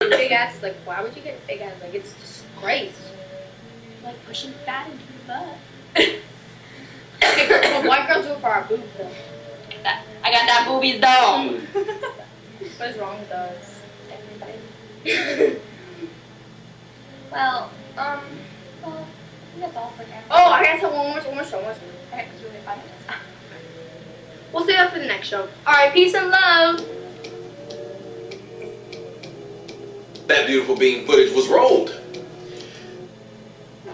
Big ass is like, why would you get a big ass? Like, it's disgrace. Like pushing fat into your butt. Okay, but white girls do it for our boobs, though. I got that boobies though. What is wrong with us? Everybody. Well, I think that's all for now. Oh, I gotta tell one more show. Okay, it's really 5 minutes. We'll save that for the next show. Alright, peace and love. That beautiful being footage was rolled.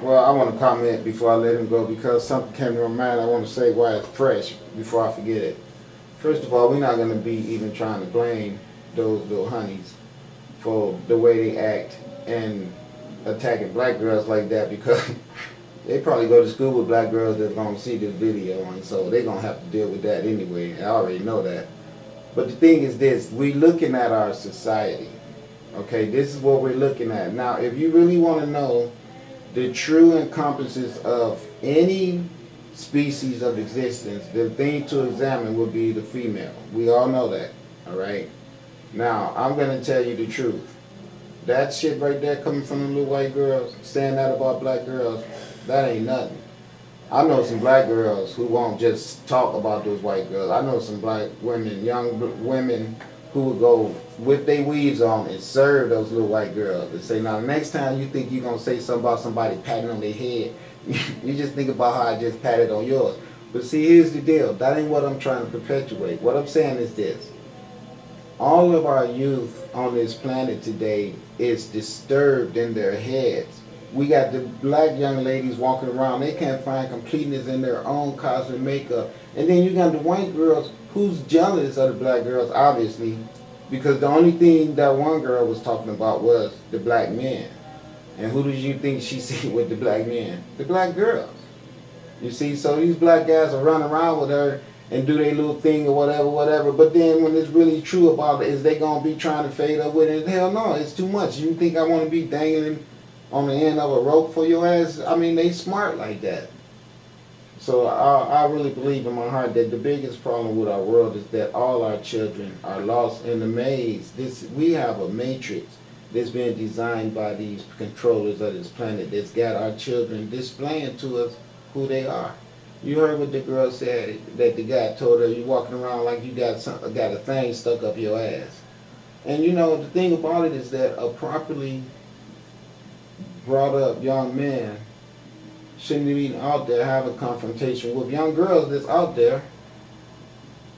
Well, I want to comment before I let him go because something came to my mind. I want to say why it's fresh before I forget it. First of all, we're not going to be even trying to blame those little honeys for the way they act and attacking black girls like that because they probably go to school with black girls that's going to see this video, and so they're going to have to deal with that anyway. I already know that. But the thing is this, we're looking at our society. Okay, this is what we're looking at. Now, if you really want to know the true encompasses of any species of existence, the thing to examine would be the female. We all know that, all right? Now, I'm going to tell you the truth. That shit right there coming from the little white girls, saying that about black girls, that ain't nothing. I know some black girls who won't just talk about those white girls. I know some black women, young women, who would go with their weaves on and serve those little white girls and say, now the next time you think you're going to say something about somebody patting on their head, you just think about how I just patted on yours. But see, here's the deal. That ain't what I'm trying to perpetuate. What I'm saying is this. All of our youth on this planet today is disturbed in their heads. We got the black young ladies walking around. They can't find completeness in their own cosmic makeup. And then you got the white girls who's jealous of the black girls, obviously, because the only thing that one girl was talking about was the black men. And who did you think she see with the black men? The black girls. You see, so these black guys will run around with her and do their little thing or whatever. But then when it's really true about it, is they going to be trying to fade up with it? Hell no, it's too much. You think I want to be dangling on the end of a rope for your ass? I mean, they smart like that. So I really believe in my heart that the biggest problem with our world is that all our children are lost in the maze. We have a matrix that's been designed by these controllers of this planet that's got our children displaying to us who they are. You heard what the girl said, that the guy told her, you walking around like you got a thing stuck up your ass. And you know, the thing about it is that a properly brought up young man shouldn't be out there having confrontation with young girls that's out there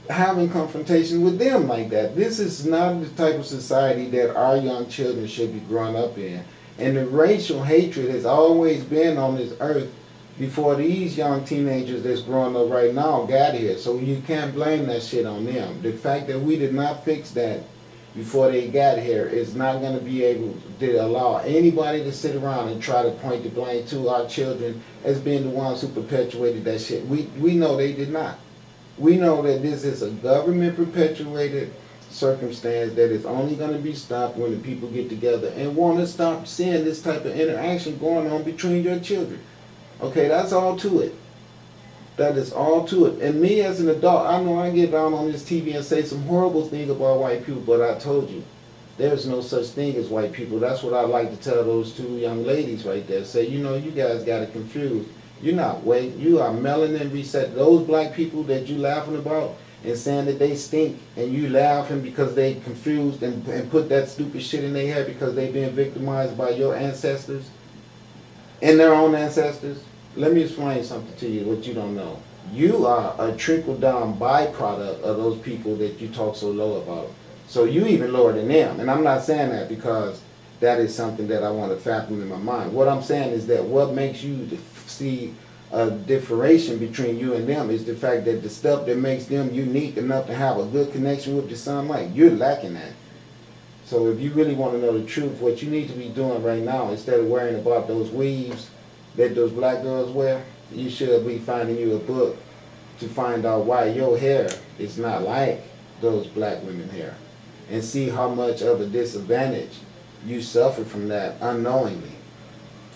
having confrontation with them like that. This is not the type of society that our young children should be growing up in. And the racial hatred has always been on this earth before these young teenagers that's growing up right now got here. So you can't blame that shit on them. The fact that we did not fix that before they got here is not going to be able to allow anybody to sit around and try to point the blame to our children as being the ones who perpetuated that shit. We know they did not. We know that this is a government perpetuated circumstance that is only going to be stopped when the people get together and want to stop seeing this type of interaction going on between your children. Okay, that's all to it. That is all to it. And me as an adult, I know I get down on this TV and say some horrible things about white people, but I told you, there's no such thing as white people. That's what I like to tell those two young ladies right there. Say, you know, you guys got it confused. You're not white. You are melanin reset. Those black people that you laughing about and saying that they stink, and you laughing because they confused and put that stupid shit in their head because they've been victimized by your ancestors and their own ancestors. Let me explain something to you what you don't know. You are a trickle-down byproduct of those people that you talk so low about. So you even lower than them. And I'm not saying that because that is something that I want to fathom in my mind. What I'm saying is that what makes you see a differentiation between you and them is the fact that the stuff that makes them unique enough to have a good connection with the sunlight, you're lacking that. So if you really want to know the truth, what you need to be doing right now, instead of worrying about those weaves that those black girls wear, you should be finding you a book to find out why your hair is not like those black women hair, and see how much of a disadvantage you suffer from that unknowingly.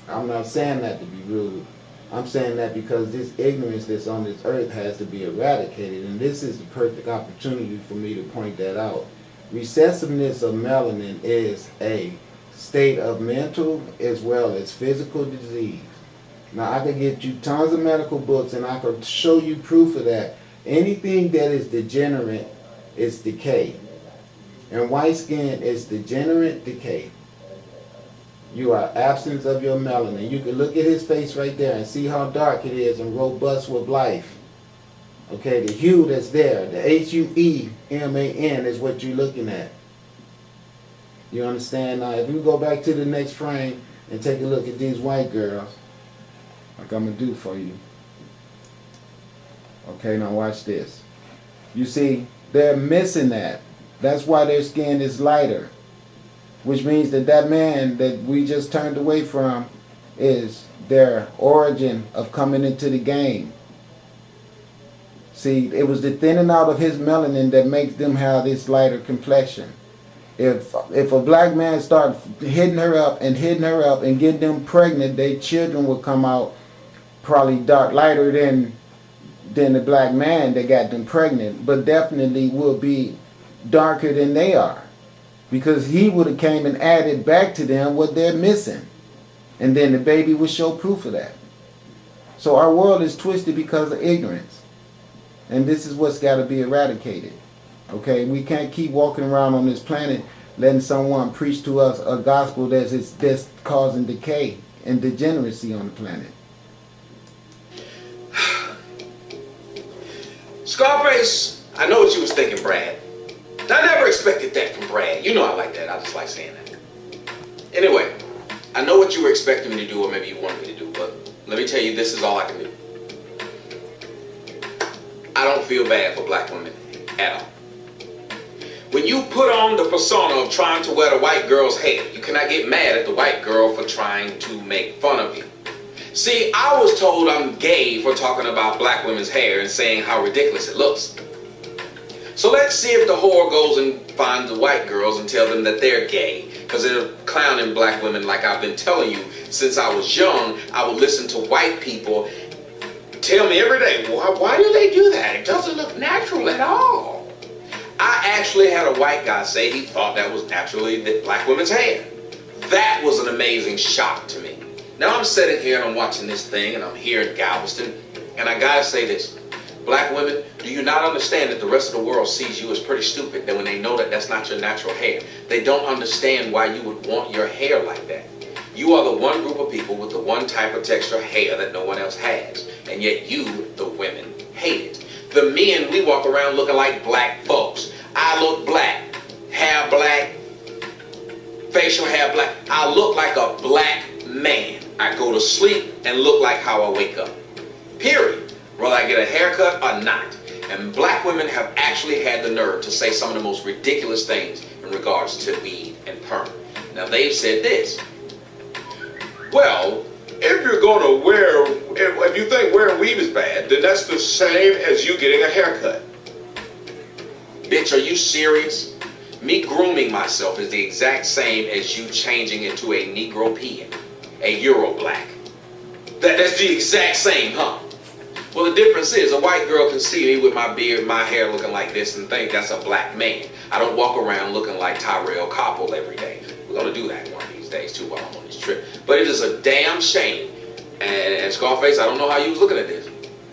I'm not saying that to be rude. I'm saying that because this ignorance that's on this earth has to be eradicated, and this is the perfect opportunity for me to point that out. Recessiveness of melanin is a state of mental as well as physical disease. Now I can get you tons of medical books and I can show you proof of that. Anything that is degenerate is decay. And white skin is degenerate decay. You are absence of your melanin. You can look at his face right there and see how dark it is and robust with life. Okay, the hue that's there, the HUEMAN is what you're looking at. You understand? Now, if you go back to the next frame and take a look at these white girls, like I'm going to do for you. Okay, now watch this. You see, they're missing that. That's why their skin is lighter. Which means that that man that we just turned away from is their origin of coming into the game. See, it was the thinning out of his melanin that makes them have this lighter complexion. If a black man starts hitting her up and getting them pregnant, their children will come out probably lighter than the black man that got them pregnant, but definitely will be darker than they are. Because he would have came and added back to them what they're missing. And then the baby would show proof of that. So our world is twisted because of ignorance. And this is what's got to be eradicated. Okay, we can't keep walking around on this planet letting someone preach to us a gospel that's causing decay and degeneracy on the planet. Scarface, I know what you was thinking, Brad. I never expected that from Brad. You know I like that. I just like saying that. Anyway, I know what you were expecting me to do, or maybe you wanted me to do, but let me tell you, this is all I can do. I don't feel bad for black women at all. When you put on the persona of trying to wear the white girl's hair, you cannot get mad at the white girl for trying to make fun of you. See, I was told I'm gay for talking about black women's hair and saying how ridiculous it looks. So let's see if the whore goes and finds the white girls and tell them that they're gay, because they're clowning black women like I've been telling you since I was young. I would listen to white people tell me every day, why do they do that? It doesn't look natural at all. I actually had a white guy say he thought that was naturally the black women's hair. That was an amazing shock to me. Now I'm sitting here and I'm watching this thing and I'm here in Galveston, and I gotta say this. Black women, do you not understand that the rest of the world sees you as pretty stupid? That when they know that that's not your natural hair, they don't understand why you would want your hair like that. You are the one group of people with the one type of texture hair that no one else has. And yet you, the women, hate it. The men, we walk around looking like black folks. I look black, hair black, facial hair black. I look like a black man. I go to sleep and look like how I wake up. Period. Whether I get a haircut or not. And black women have actually had the nerve to say some of the most ridiculous things in regards to weed and perm. Now they've said this. Well, if you're going to wear, if you think wearing weave is bad, then that's the same as you getting a haircut. Bitch, are you serious? Me grooming myself is the exact same as you changing into a Negropean, a Euro black. That's the exact same, huh? Well, the difference is a white girl can see me with my beard, my hair looking like this and think that's a black man. I don't walk around looking like Tyrell Koppel every day. We're going to do that one of these days too while I'm on this trip. But it is a damn shame. And Scarface, I don't know how you was looking at this,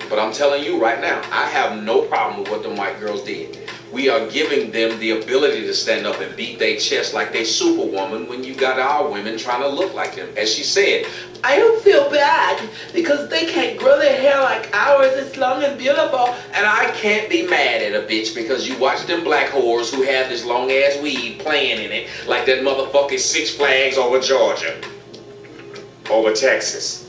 but I'm telling you right now, I have no problem with what them white girls did. We are giving them the ability to stand up and beat their chest like they superwoman when you got our women trying to look like them. As she said, I don't feel bad because they can't grow their hair like ours. It's long and beautiful. And I can't be mad at a bitch because you watch them black whores who have this long ass weed playing in it like that motherfucking Six Flags over Georgia, over Texas.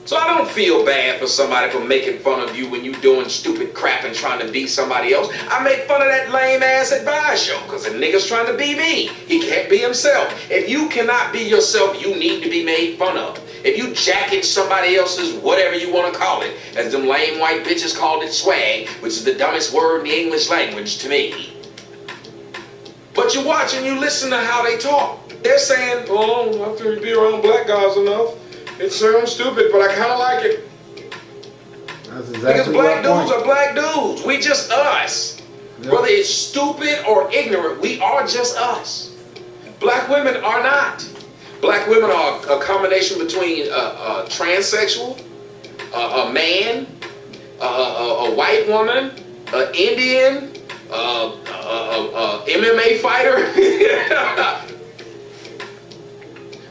So I don't feel bad for somebody for making fun of you when you doing stupid crap and trying to be somebody else. I make fun of that lame ass Advice show because the nigga's trying to be me. He can't be himself. If you cannot be yourself, you need to be made fun of. If you jacket somebody else's whatever you want to call it, as them lame white bitches called it swag, which is the dumbest word in the English language to me. But you watch and you listen to how they talk. They're saying, oh, after you be around black guys enough, it sounds stupid, but I kind of like it. That's exactly because black dudes are black dudes. We just us. Yep. Whether it's stupid or ignorant, we are just us. Black women are not. Black women are a combination between a transsexual, a man, a white woman, an Indian, MMA fighter.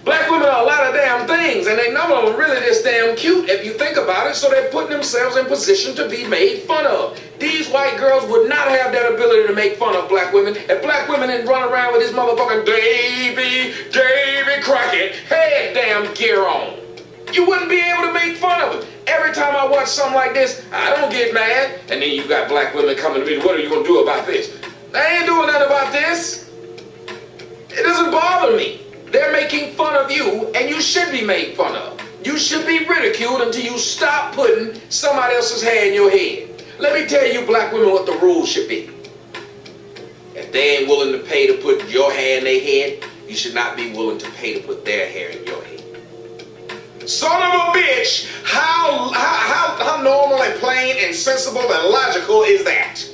Black women are a lot of damn things, and none of them really this damn cute if you think about it, so they're putting themselves in position to be made fun of. These white girls would not have that ability to make fun of black women if black women didn't run around with this motherfucking Davy Crockett head damn gear on. You wouldn't be able to make fun of it. Every time I watch something like this, I don't get mad. And then you got black women coming to me, what are you going to do about this? I ain't doing nothing about this. It doesn't bother me. They're making fun of you, and you should be made fun of. You should be ridiculed until you stop putting somebody else's hair in your head. Let me tell you, black women, what the rules should be. If they ain't willing to pay to put your hair in their head, you should not be willing to pay to put their hair in your head. Son of a bitch, how normal and plain and sensible and logical is that?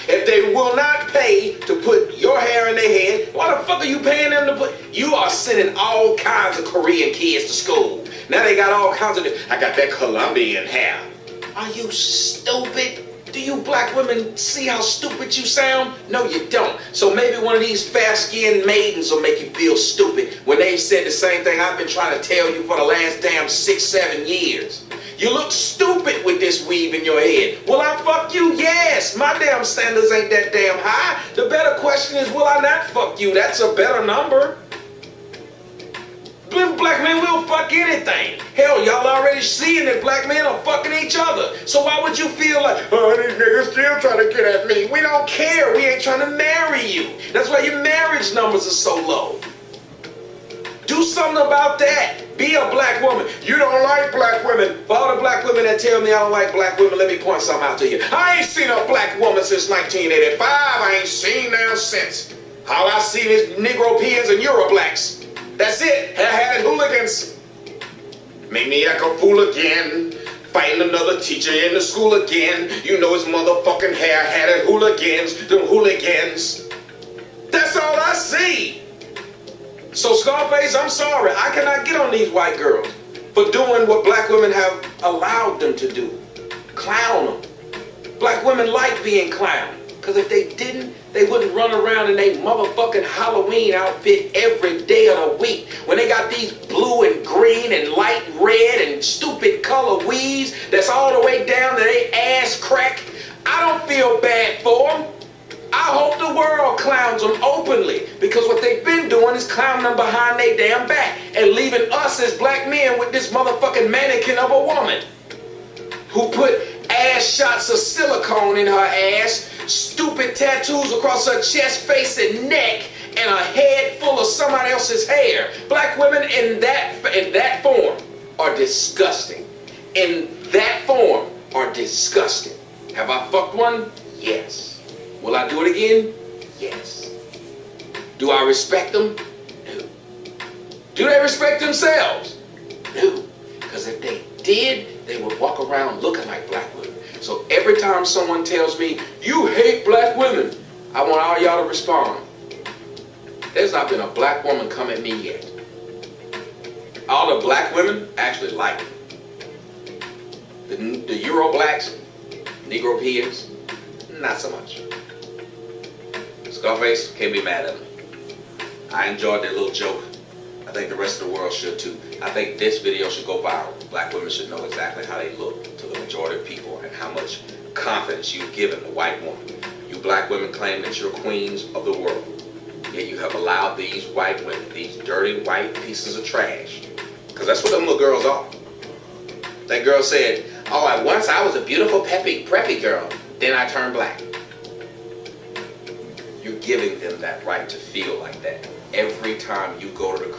If they will not pay to put your hair in their head, why the fuck are you paying them to put? You are sending all kinds of Korean kids to school. Now they got all kinds of, I got that Colombian hair. Are you stupid? Do you black women see how stupid you sound? No, you don't. So maybe one of these fair-skinned maidens will make you feel stupid when they've said the same thing I've been trying to tell you for the last damn 6-7 years. You look stupid with this weave in your head. Will I fuck you? Yes. My damn standards ain't that damn high. The better question is, will I not fuck you? That's a better number. Black men will fuck anything. Hell, y'all already seeing that black men are fucking each other. So why would you feel like, oh, these niggas still trying to get at me? We don't care. We ain't trying to marry you. That's why your marriage numbers are so low. Do something about that. Be a black woman. You don't like black women. For all the black women that tell me I don't like black women, let me point something out to you. I ain't seen a black woman since 1985. I ain't seen them since. All I see is Negropeans and Euroblacks. That's it. Hair-hatted hooligans. Make me act a fool again. Fighting another teacher in the school again. You know it's motherfucking hair-hatted hooligans. Them hooligans. That's all I see. So Scarface, I'm sorry. I cannot get on these white girls for doing what black women have allowed them to do. Clown them. Black women like being clowned. Because if they didn't, they wouldn't run around in their motherfucking Halloween outfit every day of the week. When they got these blue and green and light red and stupid color weaves that's all the way down to their ass crack. I don't feel bad for them. I hope the world clowns them openly, because what they've been doing is clowning them behind their damn back and leaving us as black men with this motherfucking mannequin of a woman who put ass shots of silicone in her ass, stupid tattoos across her chest, face, and neck, and a head full of somebody else's hair. Black women in that form are disgusting. In that form are disgusting. Have I fucked one? Yes. Will I do it again? Yes. Do I respect them? No. Do they respect themselves? No. Because if they did, they would walk around looking like black women. So every time someone tells me, you hate black women, I want all y'all to respond. There's not been a black woman come at me yet. All the black women actually like it. The Euro blacks, Negropeans, not so much. Scarface, can't be mad at them. I enjoyed that little joke. I think the rest of the world should too. I think this video should go viral. Black women should know exactly how they look to the majority of people and how much confidence you've given the white woman. You black women claim that you're queens of the world. Yet you have allowed these white women, these dirty white pieces of trash, because that's what them little girls are. That girl said, oh, at once I was a beautiful, preppy girl. Then I turned black. You're giving them that right to feel like that every time you go to the